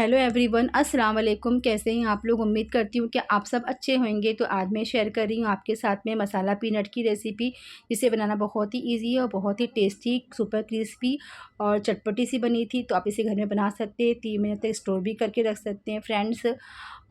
Hello everyone, अस्सलाम वालेकुम। कैसे हैं आप लोग? उम्मीद करती हूँ कि आप सब अच्छे होंगे। तो आज मैं शेयर कर रही हूँ आपके साथ में मसाला पीनट की रेसिपी, जिसे बनाना बहुत ही इजी है और बहुत ही टेस्टी, सुपर क्रिस्पी और चटपटी सी बनी थी। तो आप इसे घर में बना सकते हैं, 3 महीने तक स्टोर भी करके रख सकते हैं। फ्रेंड्स,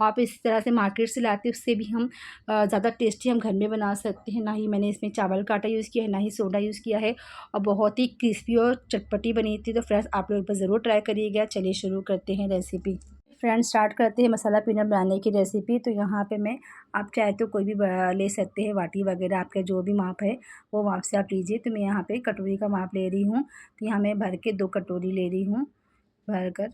आप इस तरह से मार्केट से लाते हैं, उससे भी हम ज़्यादा टेस्टी हम घर में बना सकते हैं। ना ही मैंने इसमें चावल का आटा यूज़ किया है, ना ही सोडा यूज़ किया है, और बहुत ही क्रिस्पी और चटपटी बनी थी। तो फ्रेंड्स, आप लोग एक बार ज़रूर ट्राई करिएगा। चलिए शुरू करते हैं रेसिपी। फ्रेंड्स, स्टार्ट करते हैं मसाला पीनट बनाने की रेसिपी। तो यहाँ पे मैं, आप चाहे तो कोई भी ले सकते हैं, वाटी वगैरह आपका जो भी माप है वो माप से आप लीजिए। तो मैं यहाँ पे कटोरी का माप ले रही हूँ। तो यहाँ मैं भर के 2 कटोरी ले रही हूँ, भर कर।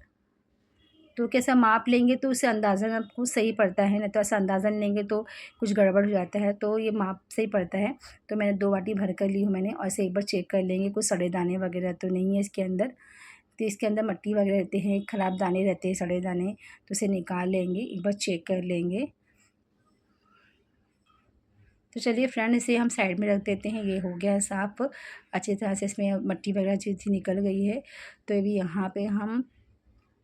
तो कैसा माप लेंगे तो उससे अंदाज़न आपको सही पड़ता है, नहीं तो ऐसा अंदाज़न लेंगे तो कुछ गड़बड़ हो जाता है। तो ये माप सही पड़ता है। तो मैंने 2 वाटी भर कर ली हूँ मैंने, और इसे एक बार चेक कर लेंगे, कुछ सड़े दाने वगैरह तो नहीं है इसके अंदर। तो इसके अंदर मिट्टी वगैरह रहते हैं, ख़राब दाने रहते हैं, सड़े दाने, तो उसे निकाल लेंगे, एक बार चेक कर लेंगे। तो चलिए फ्रेंड, इसे हम साइड में रख देते हैं। ये हो गया साफ़ अच्छी तरह से, इसमें मिट्टी वगैरह चीज़ निकल गई है। तो अभी यहाँ पे हम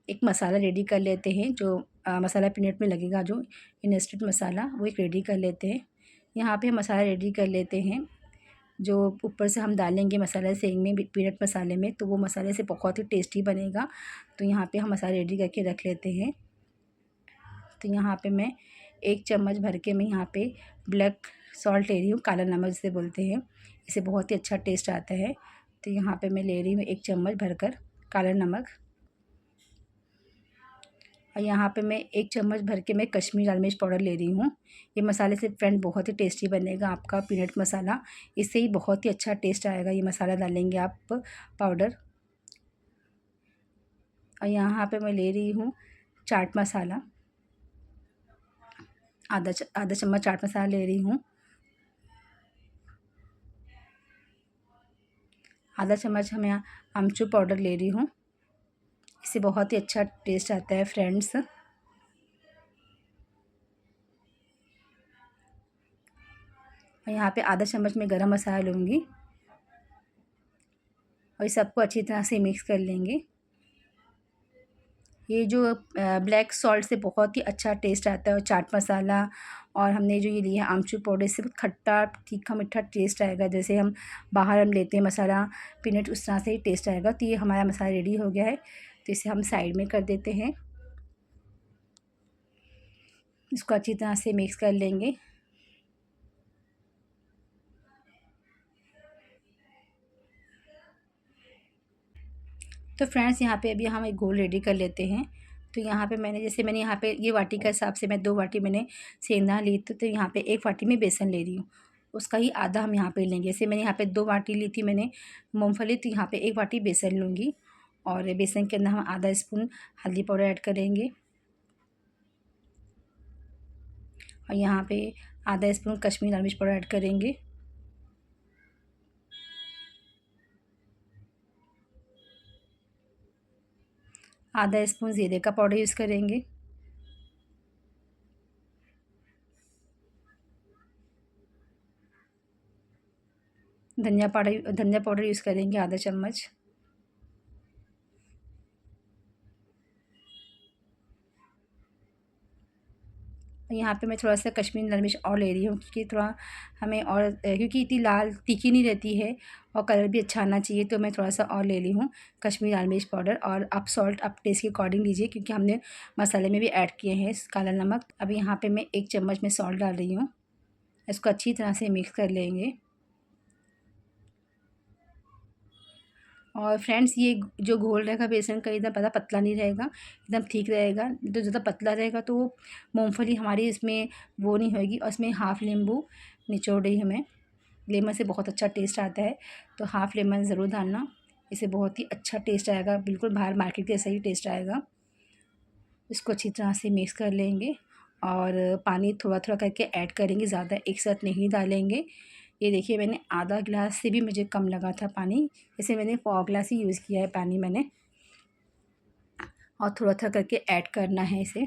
एक मसाला रेडी कर लेते हैं, जो मसाला पीनट में लगेगा, जो इंस्टेंट मसाला, वो एक रेडी कर लेते हैं। यहाँ पे हम मसाला रेडी कर लेते हैं, जो ऊपर से हम डालेंगे मसाला सेंग में, पीनट मसाले में, तो वो मसाले से बहुत ही टेस्टी बनेगा। तो यहाँ पे हम मसाला रेडी करके रख लेते हैं। तो यहाँ पे मैं 1 चम्मच भर के मैं यहाँ पे ब्लैक सॉल्ट ले रही हूँ, काला नमक जिसे बोलते हैं। इससे बहुत ही अच्छा टेस्ट आता है। तो यहाँ पे मैं ले रही हूँ 1 चम्मच भरकर काला नमक, और यहाँ पे मैं 1 चम्मच भर के मैं कश्मीरी लाल मिर्च पाउडर ले रही हूँ। ये मसाले से फ्रेंड बहुत ही टेस्टी बनेगा आपका पीनट मसाला, इससे ही बहुत ही अच्छा टेस्ट आएगा। ये मसाला डालेंगे आप पाउडर। और यहाँ पे मैं ले रही हूँ चाट मसाला, आधा चम्मच चाट मसाला ले रही हूँ। आधा चम्मच हम यहाँ अमचूर पाउडर ले रही हूँ, इससे बहुत ही अच्छा टेस्ट आता है फ्रेंड्स। और यहाँ पे आधा चम्मच मैं गरम मसाला लूँगी, और इस सबको अच्छी तरह से मिक्स कर लेंगे। ये जो ब्लैक सॉल्ट से बहुत ही अच्छा टेस्ट आता है, और चाट मसाला, और हमने जो ये लिया है आमचूर पाउडर, से खट्टा तीखा मीठा टेस्ट आएगा। जैसे हम बाहर हम लेते हैं मसाला पीनट, उस तरह से ही टेस्ट आएगा। तो ये हमारा मसाला रेडी हो गया है। तो इसे हम साइड में कर देते हैं, इसको अच्छी तरह से मिक्स कर लेंगे। तो फ्रेंड्स, यहाँ पे अभी हम एक घोल रेडी कर लेते हैं। तो यहाँ पे मैंने यहाँ पे ये वाटी का हिसाब से मैं 2 वाटी मैंने सेंधा ली थी। तो यहाँ पे 1 वाटी में बेसन ले रही हूँ, उसका ही आधा हम यहाँ पे लेंगे। जैसे मैंने यहाँ पे 2 वाटी ली थी मैंने मूँगफली, तो यहाँ पे 1 वाटी बेसन लूँगी, और बेसन के अंदर हम आधा स्पून हल्दी पाउडर ऐड करेंगे, और यहाँ पे आधा स्पून कश्मीरी लाल मिर्च पाउडर ऐड करेंगे, आधा स्पून ज़ीरे का पाउडर यूज़ करेंगे, धनिया पाउडर यूज़ करेंगे आधा चम्मच, यहाँ पे मैं थोड़ा-सा कश्मीरी लाल मिर्च और ले रही हूँ, क्योंकि थोड़ा हमें और क्योंकि इतनी लाल तीखी नहीं रहती है, और कलर भी अच्छा आना चाहिए, तो मैं थोड़ा-सा और ले ली हूँ कश्मीरी लाल मिर्च पाउडर। और आप सॉल्ट आप टेस्ट के अकॉर्डिंग लीजिए, क्योंकि हमने मसाले में भी ऐड किए हैं काला नमक। अब यहाँ पे मैं 1 चम्मच में सॉल्ट डाल रही हूँ, इसको अच्छी तरह से मिक्स कर लेंगे। और फ्रेंड्स, ये जो घोल रहेगा बेसन का, एकदम ज़्यादा पतला नहीं रहेगा, एकदम ठीक रहेगा। तो ज़्यादा पतला रहेगा तो मूँगफली हमारी इसमें वो नहीं होएगी। और इसमें हाफ़ नींबू निचोड़ रही हूँ मैं, लेमन से बहुत अच्छा टेस्ट आता है, तो हाफ़ लेमन ज़रूर डालना, इससे बहुत ही अच्छा टेस्ट आएगा, बिल्कुल बाहर मार्केट के जैसा ही टेस्ट आएगा। इसको अच्छी तरह से मिक्स कर लेंगे, और पानी थोड़ा-थोड़ा करके ऐड करेंगे, ज़्यादा एक साथ नहीं डालेंगे। ये देखिए, मैंने आधा गिलास से भी मुझे कम लगा था पानी, जैसे मैंने पौवा ग्लास ही यूज़ किया है पानी मैंने, और थोड़ा-थोड़ा करके ऐड करना है इसे।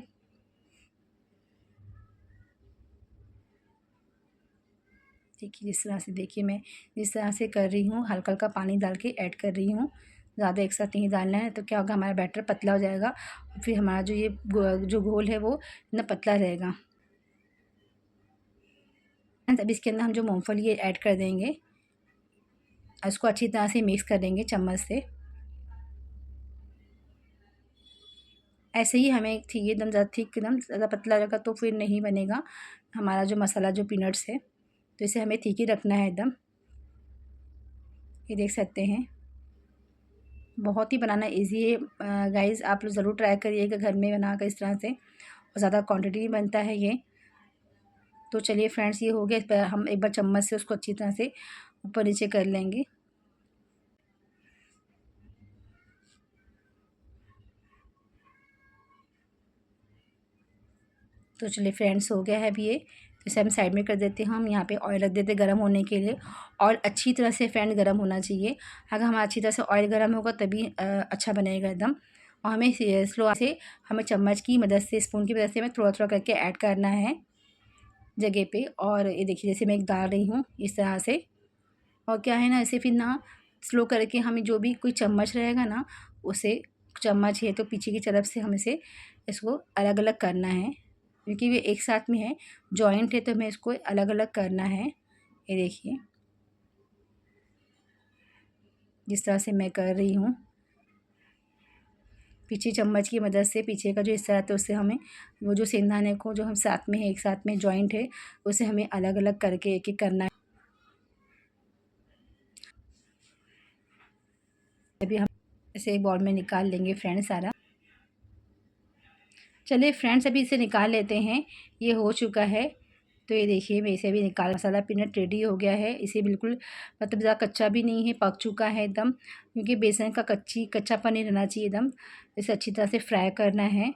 देखिए, जिस तरह से, देखिए मैं जिस तरह से कर रही हूँ, हल्का-हल्का पानी डाल के ऐड कर रही हूँ। ज़्यादा एक साथ नहीं डालना है, तो क्या होगा हमारा बैटर पतला हो जाएगा, फिर हमारा जो ये जो घोल है वो इतना पतला रहेगा। अब इसके अंदर हम जो मूँगफली है ऐड कर देंगे और इसको अच्छी तरह से मिक्स कर देंगे चम्मच से। ऐसे ही हमें ठीक एकदम ज़्यादा थिक एकदम ज़्यादा पतला रहेगा तो फिर नहीं बनेगा हमारा जो मसाला जो पीनट्स है, तो इसे हमें ठीक ही रखना है एकदम। ये देख सकते हैं बहुत ही बनाना इजी है गाइज़, आप लोग ज़रूर ट्राई करिएगा घर में बनाकर इस तरह से, और ज़्यादा क्वांटिटी में बनता है ये। तो चलिए फ्रेंड्स, ये हो गया। इस पर हम एक बार चम्मच से उसको अच्छी तरह से ऊपर नीचे कर लेंगे। तो चलिए फ्रेंड्स, हो गया है अभी ये। तो इसे हम साइड में कर देते हैं। हम यहाँ पे ऑयल रख देते हैं गर्म होने के लिए। ऑयल अच्छी तरह से फ्रेंड गर्म होना चाहिए। अगर हमारा अच्छी तरह से ऑयल गर्म होगा तभी अच्छा बनेगा एकदम। और हमें स्लो से हमें चम्मच की मदद से, स्पून की मदद से हमें थोड़ा थोड़ा करके ऐड करना है जगह पे। और ये देखिए जैसे मैं एक डाल रही हूँ इस तरह से। और क्या है ना, ऐसे फिर ना स्लो करके हमें जो भी कोई चम्मच रहेगा ना, उसे चम्मच है तो पीछे की तरफ से हमें से इसको अलग अलग करना है, क्योंकि ये एक साथ में है, जॉइंट है, तो हमें इसको अलग अलग करना है। ये देखिए जिस तरह से मैं कर रही हूँ, पीछे चम्मच की मदद से पीछे का जो हिस्सा है तो उससे हमें वो जो सेंधाने को जो हम साथ में है, एक साथ में जॉइंट है, उसे हमें अलग अलग करके एक एक करना है। अभी हम इसे एक बाउल में निकाल लेंगे फ्रेंड्स सारा। चलिए फ्रेंड्स, अभी इसे निकाल लेते हैं। ये हो चुका है। तो ये देखिए मैं इसे भी निकाल, मसाला पीनट रेडी हो गया है। इसे बिल्कुल मतलब ज़्यादा कच्चा भी नहीं है, पक चुका है एकदम, क्योंकि बेसन का कच्चापन नहीं रहना चाहिए एकदम। इसे अच्छी तरह से फ्राई करना है।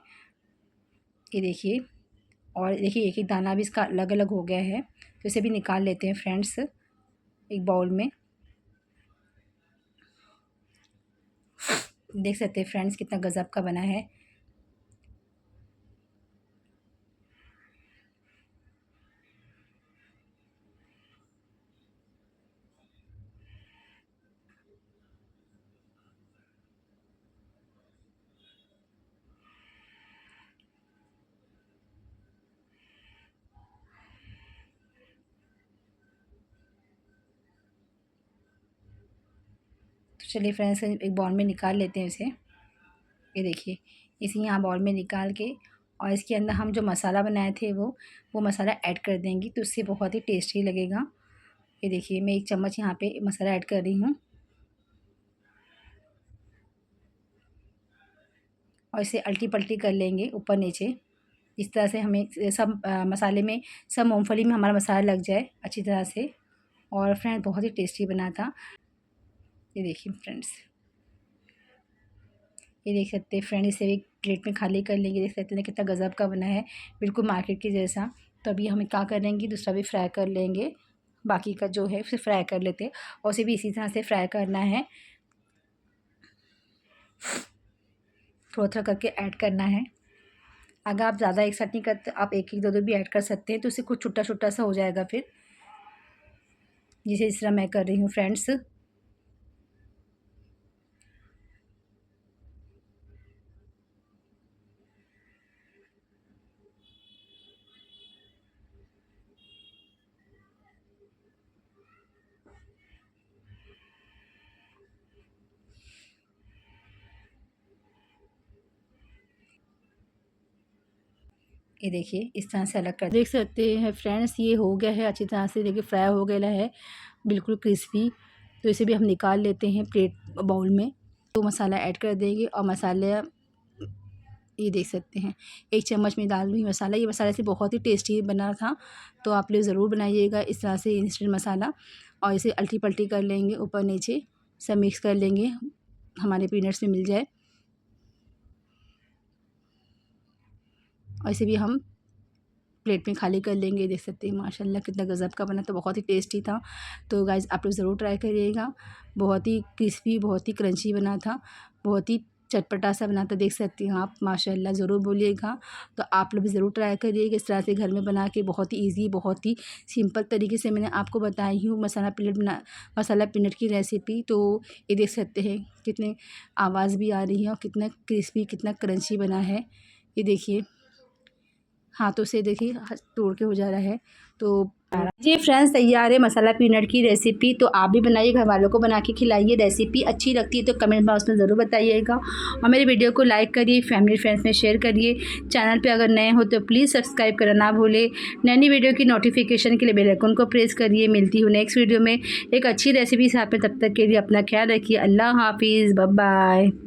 ये देखिए, और देखिए एक एक दाना भी इसका अलग अलग हो गया है। तो इसे भी निकाल लेते हैं फ्रेंड्स एक बाउल में। देख सकते हैं फ्रेंड्स कितना गज़ब का बना है। तो चलिए फ्रेंड्स, एक बाउल में निकाल लेते हैं इसे। ये देखिए इसे यहाँ बाउल में निकाल के, और इसके अंदर हम जो मसाला बनाए थे वो मसाला ऐड कर देंगे, तो उससे बहुत ही टेस्टी लगेगा। ये देखिए मैं एक चम्मच यहाँ पे मसाला ऐड कर रही हूँ, और इसे अल्टी पल्टी कर लेंगे ऊपर नीचे। इस तरह से हमें सब मसाले में, सब मूँगफली में हमारा मसाला लग जाए अच्छी तरह से। और फ्रेंड बहुत ही टेस्टी बना था। ये देखिए फ्रेंड्स, ये देख सकते हैं फ्रेंड, इसे भी प्लेट में खाली कर लेंगे। देख सकते हैं कितना गज़ब का बना है, बिल्कुल मार्केट के जैसा। तो अभी हमें क्या करेंगे, दूसरा भी फ्राई कर लेंगे। बाकी का जो है उसे फ्राई कर लेते हैं, और उसे भी इसी तरह से फ्राई करना है, थोड़ा थोड़ा करके ऐड करना है। अगर आप ज़्यादा एक साथ नहीं करते, आप एक एक दो दो भी ऐड कर सकते हैं, तो उससे कुछ छुट्टा छुट्टा सा हो जाएगा फिर, जिसे इस तरह मैं कर रही हूँ फ्रेंड्स। ये देखिए इस तरह से अलग कर देख सकते हैं फ्रेंड्स। ये हो गया है अच्छी तरह से, देखिए फ्राई हो गया है बिल्कुल क्रिस्पी। तो इसे भी हम निकाल लेते हैं प्लेट बाउल में। तो मसाला ऐड कर देंगे, और मसाले ये देख सकते हैं एक चम्मच में डाल दूँगी मसाला। ये मसाला से बहुत ही टेस्टी बना था, तो आप लोग ज़रूर बनाइएगा इस तरह से इंस्टेंट मसाला। और इसे अल्टी पल्टी कर लेंगे, ऊपर नीचे सब मिक्स कर लेंगे, हमारे पीनट्स में मिल जाए। और इसे भी हम प्लेट में खाली कर लेंगे। देख सकते हैं माशाल्लाह कितना गज़ब का बना, तो बहुत ही टेस्टी था। तो गाइज़ आप लोग ज़रूर ट्राई करिएगा। बहुत ही क्रिस्पी, बहुत ही क्रंची बना था, बहुत ही चटपटा सा बनाता देख सकती हैं आप। माशाल्लाह ज़रूर बोलिएगा। तो आप लोग भी ज़रूर ट्राई करिएगा इस तरह से घर में बना के। बहुत ही ईज़ी, बहुत ही सिंपल तरीके से मैंने आपको बताई हूँ मसाला पीनट की रेसिपी। तो ये देख सकते हैं कितने आवाज़ भी आ रही है और कितना क्रिस्पी, कितना क्रंची बना है। ये देखिए हाथों से देखिए तोड़ के हो जा रहा है। तो जी फ्रेंड्स, तैयार है मसाला पीनट की रेसिपी। तो आप भी बनाइए, घर वालों को बना के खिलाइए। रेसिपी अच्छी लगती है तो कमेंट बॉक्स में ज़रूर बताइएगा और मेरे वीडियो को लाइक करिए, फैमिली फ्रेंड्स में शेयर करिए। चैनल पे अगर नए हो तो प्लीज़ सब्सक्राइब करना ना भूलें। नई वीडियो की नोटिफिकेशन के लिए बेल आइकन को प्रेस करिए। मिलती हूँ नेक्स्ट वीडियो में एक अच्छी रेसिपी साथ में। तब तक के लिए अपना ख्याल रखिए। अल्लाह हाफिज़, बाय बाय।